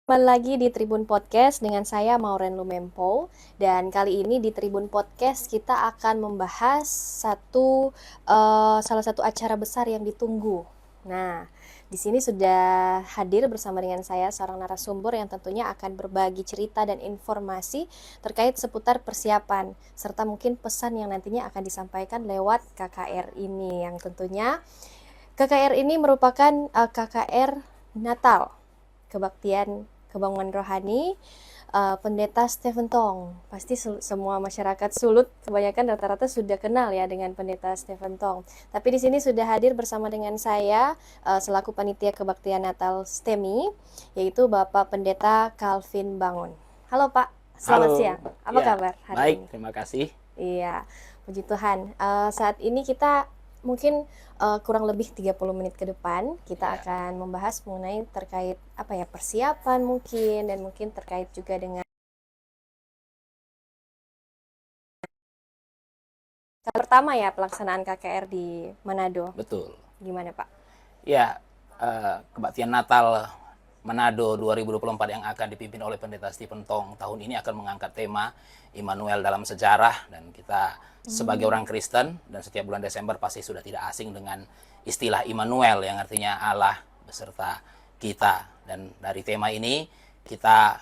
Kembali lagi di Tribun Podcast dengan saya Mauren Lumempo, dan kali ini di Tribun Podcast kita akan membahas salah satu acara besar yang ditunggu. Nah, di sini sudah hadir bersama dengan saya seorang narasumber yang tentunya akan berbagi cerita dan informasi terkait seputar persiapan serta mungkin pesan yang nantinya akan disampaikan lewat KKR ini, yang tentunya KKR ini merupakan KKR Natal, Kebaktian Kebangunan Rohani, Pendeta Stephen Tong. Pasti semua masyarakat Sulut kebanyakan rata-rata sudah kenal ya dengan Pendeta Stephen Tong. Tapi di sini sudah hadir bersama dengan saya selaku panitia Kebaktian Natal STEMI, yaitu Bapak Pendeta Calvin Bangun. Halo Pak, selamat Halo, siang. Apa ya, kabar hari baik, ini? terima kasih. Iya, puji Tuhan. Saat ini kita mungkin kurang lebih 30 menit ke depan kita Ya, akan membahas mengenai terkait apa ya, persiapan mungkin, dan mungkin terkait juga dengan pertama ya pelaksanaan KKR di Manado. betul. Gimana Pak? Ya, Kebaktian Natal Manado 2024 yang akan dipimpin oleh Pendeta Stephen Tong tahun ini akan mengangkat tema Immanuel dalam sejarah, dan kita sebagai orang Kristen dan setiap bulan Desember pasti sudah tidak asing dengan istilah Immanuel yang artinya Allah beserta kita. Dan dari tema ini kita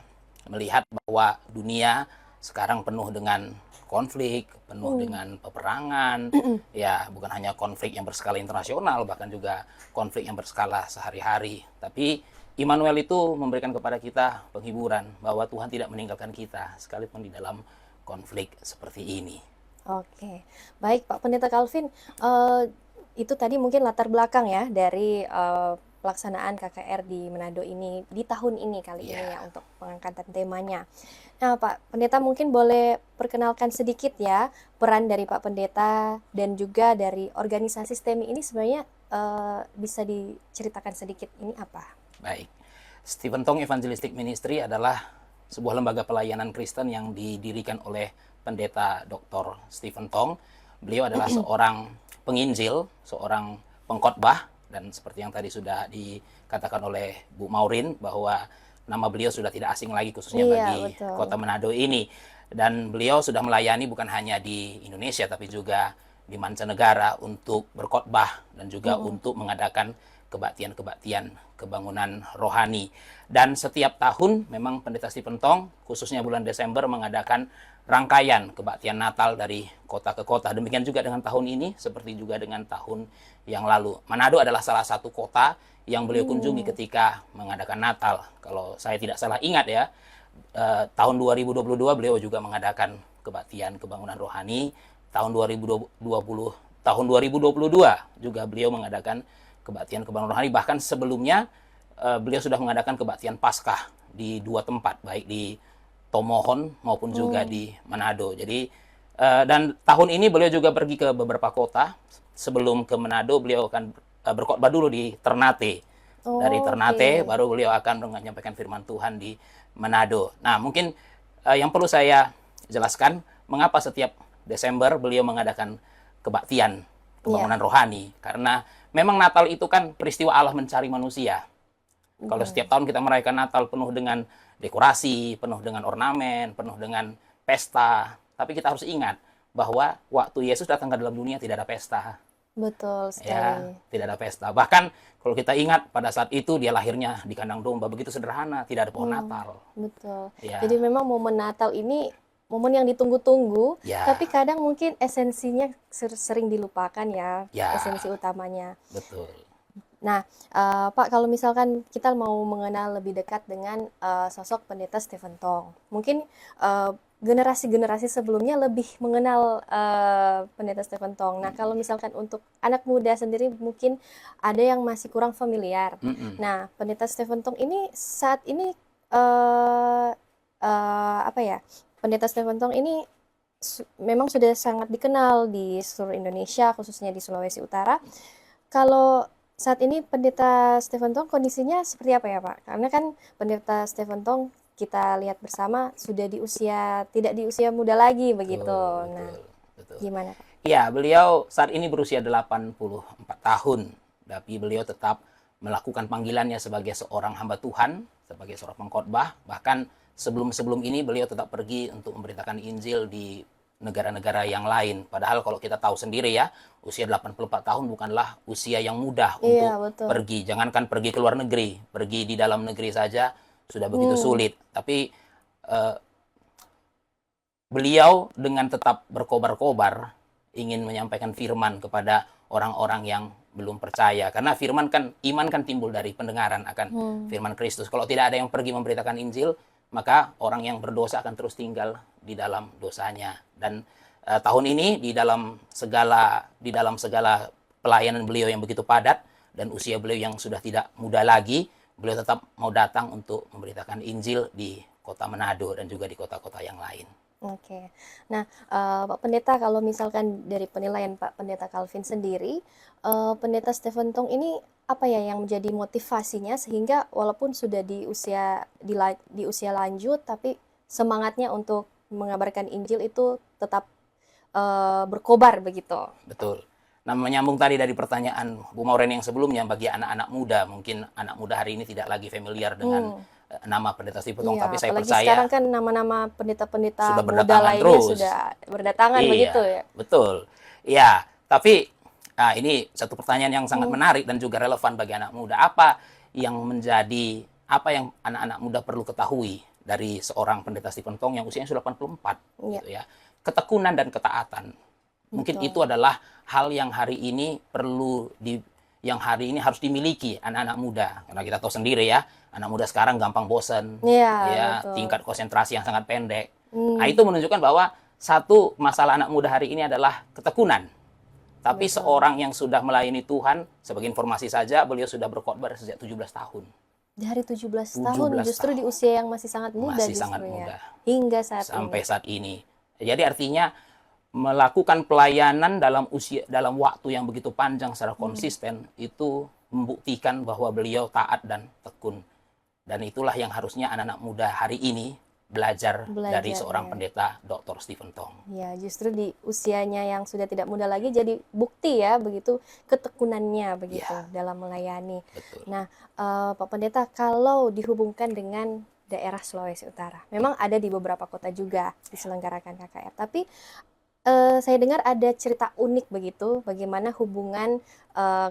melihat bahwa dunia sekarang penuh dengan konflik, penuh dengan peperangan, ya bukan hanya konflik yang berskala internasional, bahkan juga konflik yang berskala sehari-hari. Tapi Immanuel itu memberikan kepada kita penghiburan bahwa Tuhan tidak meninggalkan kita, sekalipun di dalam konflik seperti ini. Oke, baik Pak Pendeta Calvin. Itu tadi mungkin latar belakang ya dari pelaksanaan KKR di Manado ini di tahun ini kali ini ya, Ya, untuk pengangkatan temanya. Nah Pak Pendeta, mungkin boleh perkenalkan sedikit ya peran dari Pak Pendeta dan juga dari organisasi STEMI ini sebenarnya, bisa diceritakan sedikit ini apa? baik. Stephen Tong Evangelistic Ministry adalah sebuah lembaga pelayanan Kristen yang didirikan oleh Pendeta Dr. Stephen Tong. Beliau adalah seorang penginjil, seorang pengkhotbah, dan seperti yang tadi sudah dikatakan oleh Bu Maurin bahwa nama beliau sudah tidak asing lagi khususnya Iya, bagi betul. kota Manado ini. Dan beliau sudah melayani bukan hanya di Indonesia tapi juga di mancanegara untuk berkhotbah dan juga untuk mengadakan kebaktian-kebaktian kebangunan rohani. Dan setiap tahun memang Pendeta Stephen Tong khususnya bulan Desember mengadakan rangkaian kebaktian Natal dari kota ke kota. Demikian juga dengan tahun ini, seperti juga dengan tahun yang lalu. Manado adalah salah satu kota yang beliau kunjungi ketika mengadakan Natal. Kalau saya tidak salah ingat ya, tahun 2022 beliau juga mengadakan kebaktian kebangunan rohani. Tahun 2020, tahun 2022 juga beliau mengadakan kebaktian kebangunan rohani. Bahkan sebelumnya beliau sudah mengadakan kebaktian Paskah di dua tempat, baik di Tomohon maupun juga di Manado. Jadi dan tahun ini beliau juga pergi ke beberapa kota. Sebelum ke Manado beliau akan berkhotbah dulu di Ternate. Dari Oke. Ternate baru beliau akan menyampaikan firman Tuhan di Manado. Nah, mungkin yang perlu saya jelaskan mengapa setiap Desember beliau mengadakan kebaktian Iya. kebangunan rohani, karena memang Natal itu kan peristiwa Allah mencari manusia. Kalau setiap tahun kita merayakan Natal penuh dengan dekorasi, penuh dengan ornamen, penuh dengan pesta, tapi kita harus ingat bahwa waktu Yesus datang ke dalam dunia tidak ada pesta. Betul Ya, sekali. tidak ada pesta. Bahkan kalau kita ingat pada saat itu dia lahirnya di kandang domba, begitu sederhana, tidak ada pohon Natal. Betul. Jadi Ya, memang momen Natal ini momen yang ditunggu-tunggu, tapi ya, kadang mungkin esensinya sering dilupakan ya, ya, esensi utamanya. betul. Nah, Pak, kalau misalkan kita mau mengenal lebih dekat dengan sosok Pendeta Stephen Tong, mungkin generasi-generasi sebelumnya lebih mengenal Pendeta Stephen Tong. Nah, kalau misalkan untuk anak muda sendiri mungkin ada yang masih kurang familiar. Mm-mm. Nah, Pendeta Stephen Tong ini saat ini eh apa ya? Pendeta Stephen Tong ini memang sudah sangat dikenal di seluruh Indonesia, khususnya di Sulawesi Utara. Kalau saat ini Pendeta Stephen Tong kondisinya seperti apa ya Pak? Karena kan Pendeta Stephen Tong kita lihat bersama sudah di usia, tidak di usia muda lagi begitu. Betul, Nah, betul, betul. gimana Pak? Iya, beliau saat ini berusia 84 tahun, tapi beliau tetap melakukan panggilannya sebagai seorang hamba Tuhan, sebagai seorang pengkhotbah. Bahkan sebelum-sebelum ini beliau tetap pergi untuk memberitakan Injil di negara-negara yang lain. Padahal kalau kita tahu sendiri ya, usia 84 tahun bukanlah usia yang mudah Iya, untuk betul. pergi. Jangankan pergi ke luar negeri, pergi di dalam negeri saja sudah begitu sulit. Tapi beliau dengan tetap berkobar-kobar ingin menyampaikan firman kepada orang-orang yang belum percaya. Karena firman kan, iman kan timbul dari pendengaran akan firman Kristus. Kalau tidak ada yang pergi memberitakan Injil, maka orang yang berdosa akan terus tinggal di dalam dosanya. Dan tahun ini di dalam segala pelayanan beliau yang begitu padat dan usia beliau yang sudah tidak muda lagi, beliau tetap mau datang untuk memberitakan Injil di kota Manado dan juga di kota-kota yang lain. Oke. Nah, Pak Pendeta, kalau misalkan dari penilaian Pak Pendeta Calvin sendiri, Pendeta Stephen Tong ini apa ya yang menjadi motivasinya sehingga walaupun sudah di usia lanjut, tapi semangatnya untuk mengabarkan Injil itu tetap berkobar begitu? Betul. Nah, menyambung tadi dari pertanyaan Bu Maureen yang sebelumnya, bagi anak-anak muda, mungkin anak muda hari ini tidak lagi familiar dengan nama Pendeta Stephen Tong, Iya, tapi saya apalagi percaya sekarang kan nama-nama pendeta-pendeta sudah muda berdatangan lainnya terus. sudah berdatangan Iya, begitu ya. betul. Iya, tapi ini satu pertanyaan yang sangat menarik dan juga relevan bagi anak muda. Apa yang anak-anak muda perlu ketahui dari seorang Pendeta Stephen Tong yang usianya sudah 84 Iya. gitu ya. Ketekunan dan ketaatan. Mungkin Betul. itu adalah hal yang hari ini harus dimiliki anak-anak muda. Karena kita tahu sendiri ya, anak muda sekarang gampang bosan, Iya, ya, betul. tingkat konsentrasi yang sangat pendek. Nah, itu menunjukkan bahwa satu masalah anak muda hari ini adalah ketekunan. Tapi seorang yang sudah melayani Tuhan, sebagai informasi saja, beliau sudah berkhotbah sejak 17 tahun. Dari 17 tahun 17 justru tahun. di usia yang masih sangat muda Masih justru sangat ya. muda. Hingga saat Sampai ini. saat ini. Jadi artinya melakukan pelayanan dalam waktu yang begitu panjang secara konsisten itu membuktikan bahwa beliau taat dan tekun. Dan itulah yang harusnya anak-anak muda hari ini belajar dari seorang pendeta Dr. Stephen Tong. Ya, justru di usianya yang sudah tidak muda lagi jadi bukti ya begitu ketekunannya begitu dalam melayani. Betul. Nah, Pak Pendeta, kalau dihubungkan dengan daerah Sulawesi Utara, memang ada di beberapa kota juga diselenggarakan KKR, tapi saya dengar ada cerita unik begitu, bagaimana hubungan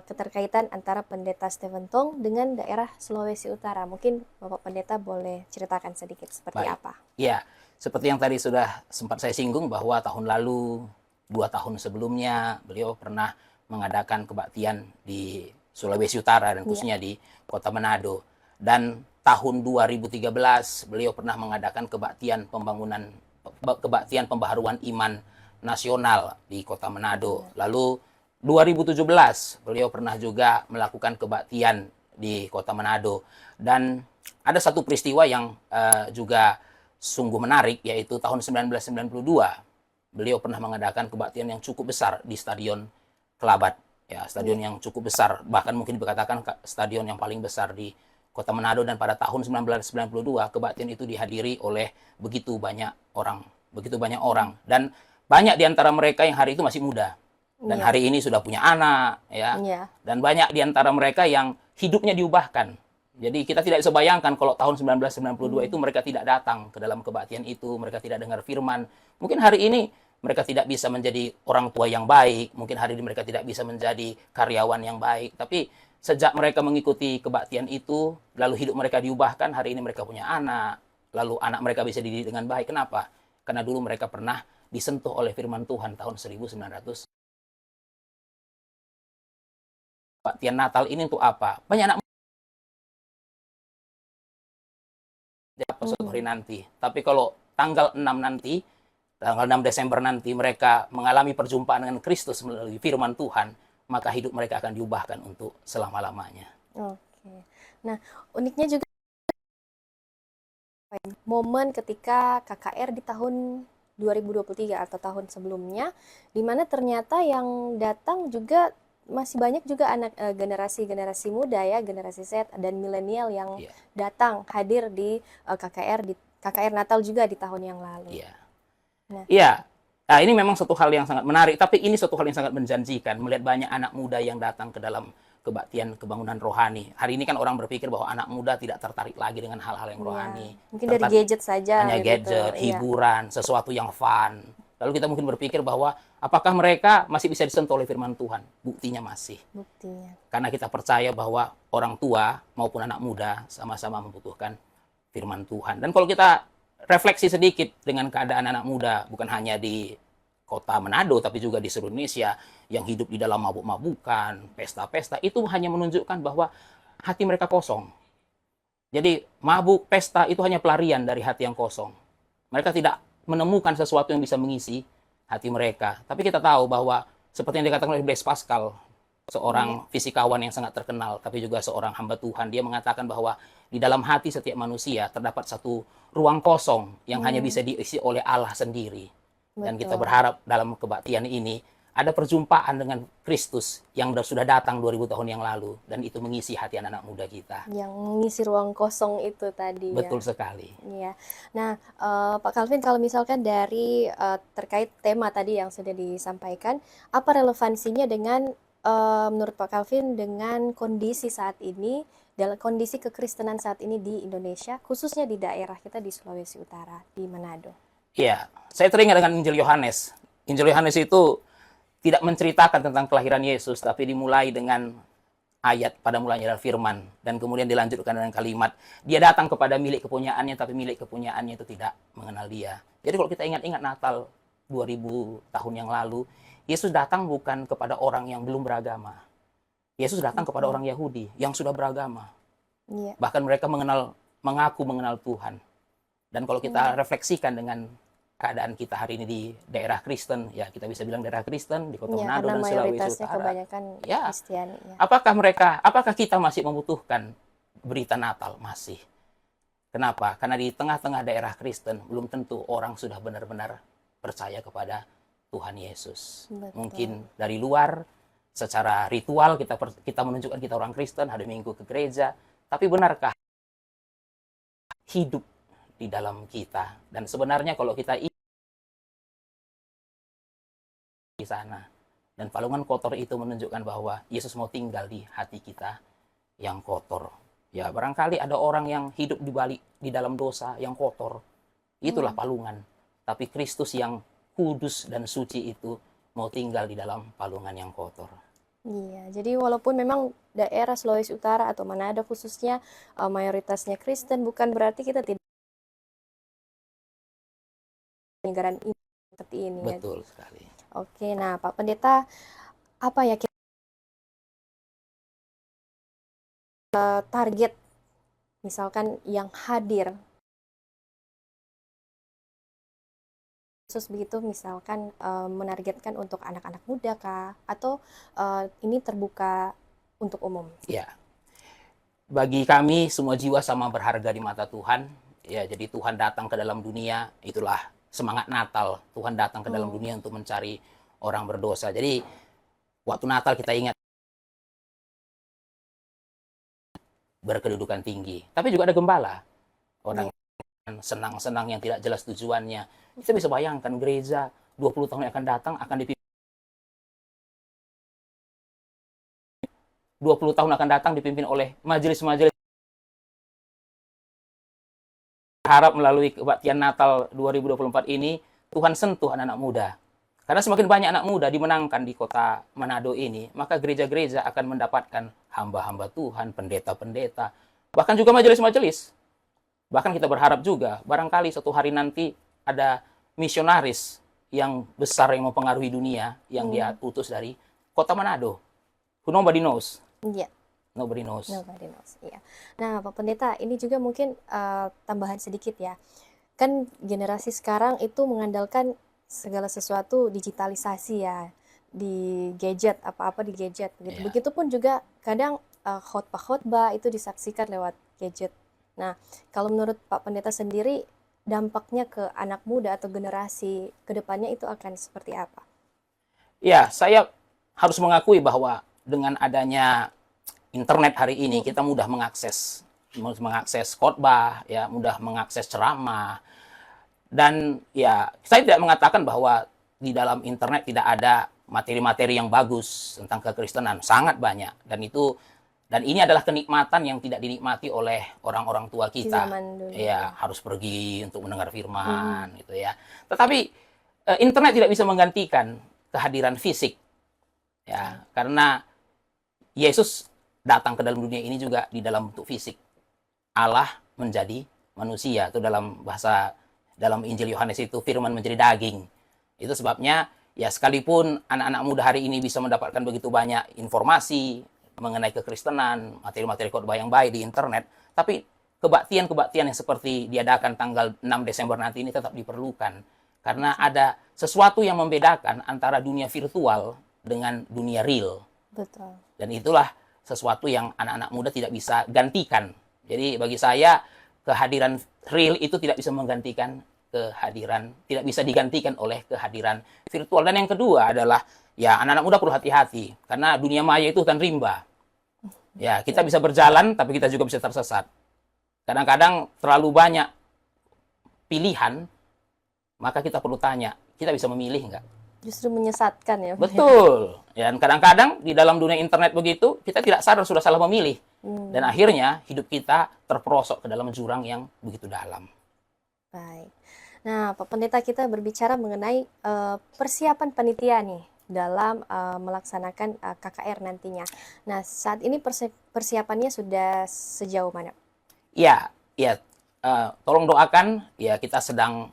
keterkaitan antara Pendeta Stephen Tong dengan daerah Sulawesi Utara. Mungkin Bapak Pendeta boleh ceritakan sedikit seperti apa? Ya, seperti yang tadi sudah sempat saya singgung bahwa tahun lalu, 2 tahun sebelumnya, beliau pernah mengadakan kebaktian di Sulawesi Utara dan khususnya di Kota Manado. Dan tahun 2013 beliau pernah mengadakan kebaktian pembaharuan iman nasional di Kota Manado. Lalu 2017 beliau pernah juga melakukan kebaktian di Kota Manado. Dan ada satu peristiwa yang juga sungguh menarik, yaitu tahun 1992 beliau pernah mengadakan kebaktian yang cukup besar di Stadion Kelabat. Ya, stadion yang cukup besar, bahkan mungkin dikatakan stadion yang paling besar di Kota Manado. Dan pada tahun 1992 kebaktian itu dihadiri oleh begitu banyak orang. Dan banyak di antara mereka yang hari itu masih muda. Dan hari ini sudah punya anak, ya. Dan banyak di antara mereka yang hidupnya diubahkan. Jadi kita tidak bisa bayangkan kalau tahun 1992 itu mereka tidak datang ke dalam kebaktian itu, mereka tidak dengar firman. Mungkin hari ini mereka tidak bisa menjadi orang tua yang baik, mungkin hari ini mereka tidak bisa menjadi karyawan yang baik. Tapi sejak mereka mengikuti kebaktian itu, lalu hidup mereka diubahkan, hari ini mereka punya anak, lalu anak mereka bisa dididik dengan baik. Kenapa? Karena dulu mereka pernah disentuh oleh firman Tuhan tahun 1900. Kebaktian Natal ini untuk apa? Banyak anak suatu hari nanti. Tapi kalau tanggal 6 nanti, tanggal 6 Desember nanti mereka mengalami perjumpaan dengan Kristus melalui firman Tuhan, maka hidup mereka akan diubahkan untuk selama-lamanya. Oke. Nah, uniknya juga momen ketika KKR di tahun 2023 atau tahun sebelumnya, di mana ternyata yang datang juga masih banyak juga anak generasi muda ya, generasi Z dan milenial yang datang hadir di KKR Natal juga di tahun yang lalu. Iya. Nah, ini memang suatu hal yang sangat menarik, tapi ini suatu hal yang sangat menjanjikan melihat banyak anak muda yang datang ke dalam kebaktian kebangunan rohani. Hari ini kan orang berpikir bahwa anak muda tidak tertarik lagi dengan hal-hal yang Iya. rohani. Mungkin dari gadget saja Hanya gitu. gadget, Iya. hiburan, sesuatu yang fun. Lalu kita mungkin berpikir bahwa apakah mereka masih bisa disentuh oleh firman Tuhan? Buktinya masih. Buktinya. Karena kita percaya bahwa orang tua maupun anak muda sama-sama membutuhkan firman Tuhan. Dan kalau kita refleksi sedikit dengan keadaan anak muda, bukan hanya di kota Manado, tapi juga di seluruh Indonesia, yang hidup di dalam mabuk-mabukan, pesta-pesta, itu hanya menunjukkan bahwa hati mereka kosong. Jadi mabuk, pesta itu hanya pelarian dari hati yang kosong. Mereka tidak menemukan sesuatu yang bisa mengisi hati mereka. Tapi kita tahu bahwa seperti yang dikatakan oleh Blaise Pascal, seorang fisikawan yang sangat terkenal, tapi juga seorang hamba Tuhan, dia mengatakan bahwa di dalam hati setiap manusia terdapat satu ruang kosong yang hanya bisa diisi oleh Allah sendiri. Dan kita berharap dalam kebaktian ini ada perjumpaan dengan Kristus yang sudah datang 2000 tahun yang lalu, dan itu mengisi hati anak-anak muda kita. Yang mengisi ruang kosong itu tadi. Betul sekali. Iya. Nah, Pak Calvin, kalau misalkan dari terkait tema tadi yang sudah disampaikan, apa relevansinya dengan menurut Pak Calvin dengan kondisi saat ini, dalam kondisi kekristenan saat ini di Indonesia, khususnya di daerah kita di Sulawesi Utara, di Manado? Iya, saya teringat dengan Injil Yohanes. Injil Yohanes itu tidak menceritakan tentang kelahiran Yesus, tapi dimulai dengan ayat pada mulanya adalah firman, dan kemudian dilanjutkan dengan kalimat, dia datang kepada milik kepunyaannya, tapi milik kepunyaannya itu tidak mengenal dia. Jadi kalau kita ingat-ingat Natal 2000 tahun yang lalu, Yesus datang bukan kepada orang yang belum beragama. Yesus datang kepada orang Yahudi yang sudah beragama. Iya. Bahkan mereka mengaku mengenal Tuhan. Dan kalau kita refleksikan dengan keadaan kita hari ini di daerah Kristen, ya kita bisa bilang daerah Kristen di Kota Manado dan Sulawesi mayoritasnya Utara. kebanyakan Ya. Kristiani. Ya. Apakah kita masih membutuhkan berita Natal? Masih. Kenapa? Karena di tengah-tengah daerah Kristen belum tentu orang sudah benar-benar percaya kepada Tuhan Yesus. Betul. Mungkin dari luar secara ritual kita menunjukkan kita orang Kristen, hari Minggu ke gereja, tapi benarkah hidup di dalam kita? Dan sebenarnya kalau kita di sana, dan palungan kotor itu menunjukkan bahwa Yesus mau tinggal di hati kita yang kotor. Ya, barangkali ada orang yang hidup di dalam dosa yang kotor. Itulah palungan. Tapi Kristus yang kudus dan suci itu mau tinggal di dalam palungan yang kotor. Iya, jadi walaupun memang daerah Sulawesi Utara atau Manado khususnya mayoritasnya Kristen, bukan berarti kita tidak penyegaran iman seperti ini. Betul sekali. Oke, nah Pak Pendeta, apa ya target misalkan yang hadir khusus begitu, misalkan menargetkan untuk anak-anak muda kah, atau ini terbuka untuk umum? Ya, bagi kami semua jiwa sama berharga di mata Tuhan. Ya, jadi Tuhan datang ke dalam dunia, itulah semangat Natal. Tuhan datang ke dalam dunia untuk mencari orang berdosa. Jadi waktu Natal kita ingat berkedudukan tinggi. Tapi juga ada gembala. Orang senang-senang yang tidak jelas tujuannya. Kita bisa bayangkan gereja 20 tahun yang akan datang akan dipimpin 20 tahun akan datang dipimpin oleh majelis-majelis. Harap melalui kebaktian Natal 2024 ini Tuhan sentuh anak-anak muda. Karena semakin banyak anak muda dimenangkan di kota Manado ini, maka gereja-gereja akan mendapatkan hamba-hamba Tuhan, pendeta-pendeta, bahkan juga majelis-majelis. Bahkan kita berharap juga, barangkali suatu hari nanti ada misionaris yang besar yang mempengaruhi dunia, yang dia utus dari kota Manado. Who nobody knows. Iya. Nobody knows. Nobody knows. Iya. Nah, Pak Pendeta, ini juga mungkin tambahan sedikit ya. Kan generasi sekarang itu mengandalkan segala sesuatu digitalisasi ya, di gadget, apa-apa di gadget begitu. Iya. Begitupun juga kadang khotbah-khotbah itu disaksikan lewat gadget. Nah, kalau menurut Pak Pendeta sendiri, dampaknya ke anak muda atau generasi kedepannya itu akan seperti apa? Ya, saya harus mengakui bahwa dengan adanya internet hari ini kita mudah mengakses khotbah, ya, mudah mengakses ceramah. Dan ya, saya tidak mengatakan bahwa di dalam internet tidak ada materi-materi yang bagus tentang kekristenan, sangat banyak. Dan ini adalah kenikmatan yang tidak dinikmati oleh orang-orang tua Di kita. zaman dulu. Ya, harus pergi untuk mendengar firman gitu ya. Tetapi internet tidak bisa menggantikan kehadiran fisik. Ya, karena Yesus datang ke dalam dunia ini juga di dalam bentuk fisik. Allah menjadi manusia. Itu dalam Injil Yohanes itu firman menjadi daging. Itu sebabnya ya sekalipun anak-anak muda hari ini bisa mendapatkan begitu banyak informasi mengenai kekristenan, materi-materi khotbah yang baik di internet, tapi kebaktian-kebaktian yang seperti diadakan tanggal 6 Desember nanti ini tetap diperlukan. Karena ada sesuatu yang membedakan antara dunia virtual dengan dunia real. Betul. Dan itulah sesuatu yang anak-anak muda tidak bisa gantikan. Jadi bagi saya kehadiran real itu tidak bisa menggantikan tidak bisa digantikan oleh kehadiran virtual. Dan yang kedua adalah ya anak-anak muda perlu hati-hati karena dunia maya itu hutan rimba. Ya, kita bisa berjalan tapi kita juga bisa tersesat. Kadang-kadang terlalu banyak pilihan, maka kita perlu tanya, kita bisa memilih nggak? Justru menyesatkan ya. Betul. Dan kadang-kadang di dalam dunia internet begitu, kita tidak sadar sudah salah memilih. Dan akhirnya hidup kita terperosok ke dalam jurang yang begitu dalam. Baik. Nah, Pak Pendeta, kita berbicara mengenai persiapan panitia nih dalam melaksanakan KKR nantinya. Nah, saat ini persiapannya sudah sejauh mana? Ya, tolong doakan. Ya, kita sedang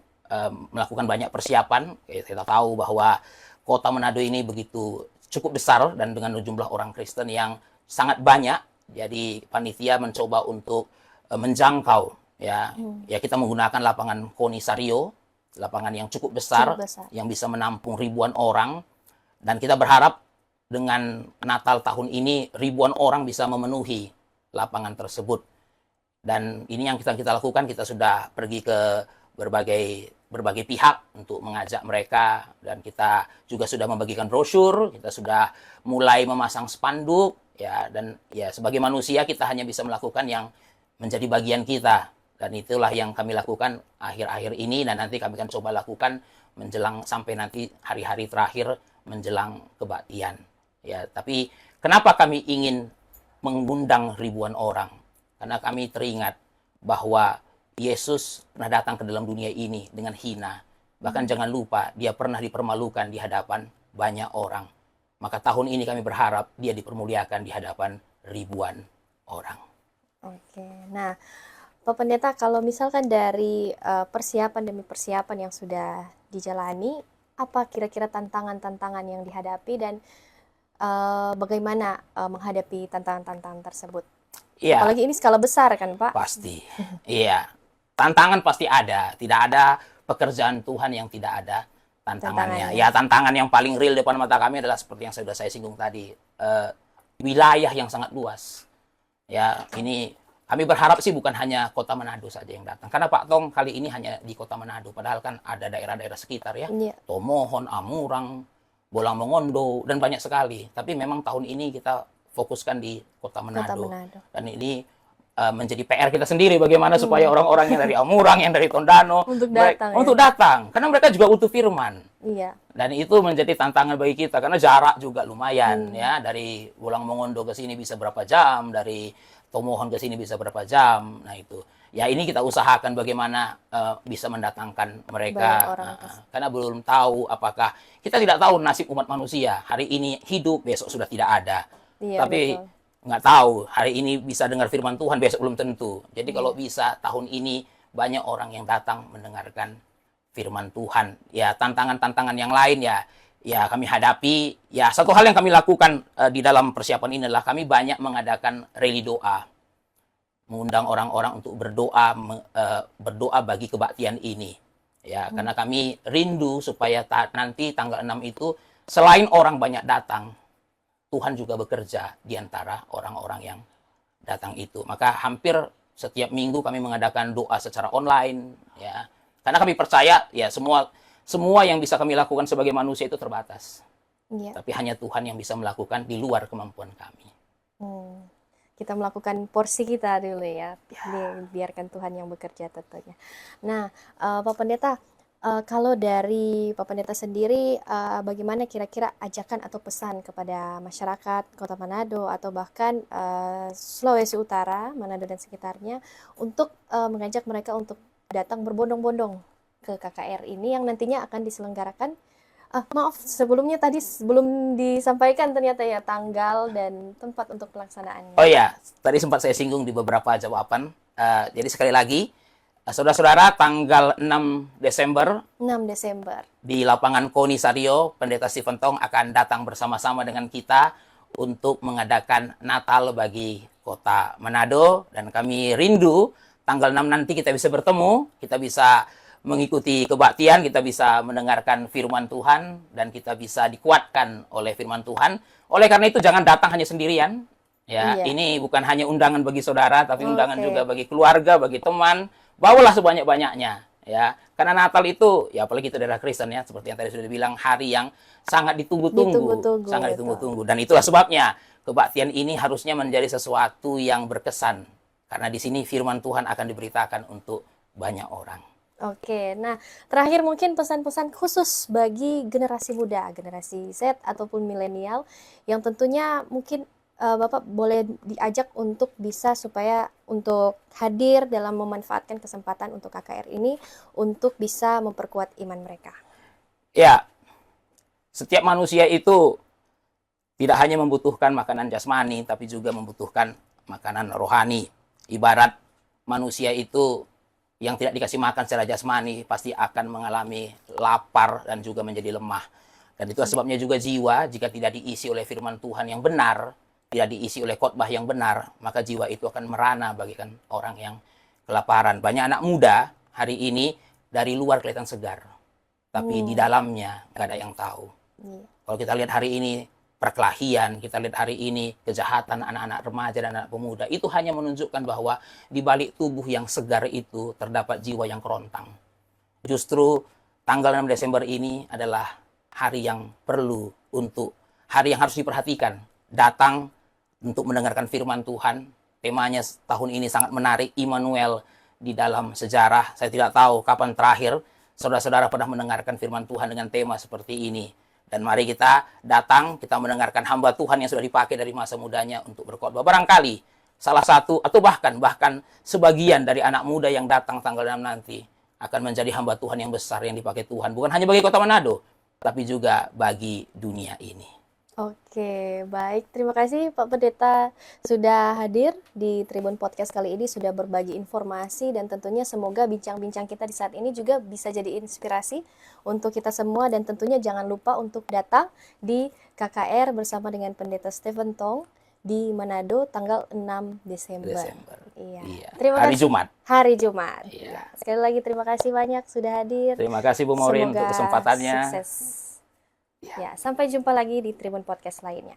melakukan banyak persiapan. Kita tahu bahwa kota Manado ini begitu cukup besar dan dengan jumlah orang Kristen yang sangat banyak. Jadi panitia mencoba untuk menjangkau ya. Ya kita menggunakan lapangan Konisario, lapangan yang cukup besar yang bisa menampung ribuan orang, dan kita berharap dengan Natal tahun ini ribuan orang bisa memenuhi lapangan tersebut. Dan ini yang kita lakukan, kita sudah pergi ke berbagai pihak untuk mengajak mereka, dan kita juga sudah membagikan brosur, kita sudah mulai memasang spanduk ya, dan ya sebagai manusia kita hanya bisa melakukan yang menjadi bagian kita, dan itulah yang kami lakukan akhir-akhir ini, dan nanti kami akan coba lakukan menjelang sampai nanti hari-hari terakhir menjelang kebaktian ya. Tapi kenapa kami ingin mengundang ribuan orang? Karena kami teringat bahwa Yesus pernah datang ke dalam dunia ini dengan hina. Bahkan jangan lupa, dia pernah dipermalukan di hadapan banyak orang. Maka tahun ini kami berharap dia dipermuliakan di hadapan ribuan orang. Oke, nah Pak Pendeta, kalau misalkan dari persiapan demi persiapan yang sudah dijalani, apa kira-kira tantangan-tantangan yang dihadapi dan bagaimana menghadapi tantangan-tantangan tersebut? Iya. Apalagi ini skala besar kan, Pak? Pasti, iya. Tantangan pasti ada. Tidak ada pekerjaan Tuhan yang tidak ada tantangannya. Ya, tantangan yang paling real depan mata kami adalah seperti yang sudah saya singgung tadi, wilayah yang sangat luas. Ya, ini kami berharap sih bukan hanya kota Manado saja yang datang. Karena Pak Tong kali ini hanya di kota Manado. Padahal kan ada daerah-daerah sekitar ya. Iya. Tomohon, Amurang, Bolang Mongondo, dan banyak sekali. Tapi memang tahun ini kita fokuskan di kota Manado. Dan ini menjadi PR kita sendiri bagaimana supaya orang-orang yang dari Amurang, yang dari Tondano untuk datang, karena mereka juga butuh firman. Iya. Dan itu menjadi tantangan bagi kita karena jarak juga lumayan ya, dari Bolang Mongondo ke sini bisa berapa jam, dari Tomohon ke sini bisa berapa jam. Nah itu ya, ini kita usahakan bagaimana bisa mendatangkan mereka, karena belum tahu, apakah kita tidak tahu nasib umat manusia, hari ini hidup besok sudah tidak ada. Iya, tapi nggak tahu, hari ini bisa dengar firman Tuhan, besok belum tentu. Jadi kalau bisa tahun ini banyak orang yang datang mendengarkan firman Tuhan. Ya, tantangan-tantangan yang lain ya kami hadapi. Ya, satu hal yang kami lakukan di dalam persiapan ini adalah kami banyak mengadakan rally doa. Mengundang orang-orang untuk berdoa bagi kebaktian ini. Ya, karena kami rindu supaya nanti tanggal 6 itu selain orang banyak datang, Tuhan juga bekerja di antara orang-orang yang datang itu. Maka hampir setiap minggu kami mengadakan doa secara online ya. Karena kami percaya ya semua yang bisa kami lakukan sebagai manusia itu terbatas. Iya. Tapi hanya Tuhan yang bisa melakukan di luar kemampuan kami. Kita melakukan porsi kita dulu ya. Biarkan Tuhan yang bekerja tentunya. Nah, Pak Pendeta, Kalau dari Pak Pendeta sendiri, bagaimana kira-kira ajakan atau pesan kepada masyarakat Kota Manado atau bahkan Sulawesi Utara, Manado dan sekitarnya, untuk mengajak mereka untuk datang berbondong-bondong ke KKR ini yang nantinya akan diselenggarakan. Maaf, sebelumnya tadi sebelum disampaikan ternyata ya tanggal dan tempat untuk Oh pelaksanaannya. ya, tadi sempat saya singgung di beberapa jawaban. Jadi sekali lagi, saudara-saudara, tanggal 6 Desember 6 Desember. di lapangan Koni Sario, Pendeta Stephen Tong akan datang bersama-sama dengan kita untuk mengadakan Natal bagi Kota Manado. Dan kami rindu tanggal 6 nanti kita bisa bertemu, kita bisa mengikuti kebaktian, kita bisa mendengarkan firman Tuhan, dan kita bisa dikuatkan oleh firman Tuhan. Oleh karena itu jangan datang hanya sendirian. Ya, Iya, ini bukan hanya undangan bagi saudara, tapi undangan oke. juga bagi keluarga, bagi teman. Bawalah sebanyak-banyaknya, ya. Karena Natal itu, ya apalagi kita daerah Kristen ya, seperti yang tadi sudah dibilang, hari yang sangat ditunggu-tunggu, Ditunggu-tunggu, sangat betul. ditunggu-tunggu. Dan itulah sebabnya kebaktian ini harusnya menjadi sesuatu yang berkesan. Karena di sini firman Tuhan akan diberitakan untuk banyak orang. Oke, nah terakhir mungkin pesan-pesan khusus bagi generasi muda, generasi Z ataupun milenial yang tentunya mungkin Bapak boleh diajak untuk bisa supaya untuk hadir dalam memanfaatkan kesempatan untuk KKR ini untuk bisa memperkuat iman mereka. Ya, setiap manusia itu tidak hanya membutuhkan makanan jasmani, tapi juga membutuhkan makanan rohani. Ibarat manusia itu yang tidak dikasih makan secara jasmani pasti akan mengalami lapar dan juga menjadi lemah. Dan itu sebabnya juga jiwa jika tidak diisi oleh firman Tuhan yang benar, tidak diisi oleh khotbah yang benar, maka jiwa itu akan merana bagikan orang yang kelaparan. Banyak anak muda hari ini dari luar kelihatan segar, tapi di Hmm, dalamnya nggak ada yang tahu. iya. Kalau kita lihat hari ini perkelahian, kita lihat hari ini kejahatan anak-anak remaja dan anak pemuda, itu hanya menunjukkan bahwa di balik tubuh yang segar itu terdapat jiwa yang kerontang. Justru tanggal 6 Desember ini adalah hari yang perlu untuk, hari yang harus diperhatikan. Datang untuk mendengarkan firman Tuhan. Temanya tahun ini sangat menarik, Immanuel di dalam sejarah. Saya tidak tahu kapan terakhir saudara-saudara pernah mendengarkan firman Tuhan dengan tema seperti ini. Dan mari kita datang, kita mendengarkan hamba Tuhan yang sudah dipakai dari masa mudanya untuk berkhotbah. Barangkali salah satu atau bahkan sebagian dari anak muda yang datang tanggal 6 nanti akan menjadi hamba Tuhan yang besar yang dipakai Tuhan. Bukan hanya bagi Kota Manado, tapi juga bagi dunia ini. Oke, baik. Terima kasih Pak Pendeta sudah hadir di Tribun Podcast kali ini, sudah berbagi informasi dan tentunya semoga bincang-bincang kita di saat ini juga bisa jadi inspirasi untuk kita semua dan tentunya jangan lupa untuk datang di KKR bersama dengan Pendeta Stephen Tong di Manado tanggal 6 Desember. Desember. Iya. Iya, Terima hari kasih. Jumat. Hari Jumat. Iya. Iya. Sekali lagi terima kasih banyak sudah hadir. Terima kasih Bu Maureen untuk Semoga kesempatannya. sukses. Ya, sampai jumpa lagi di Tribun Podcast lainnya.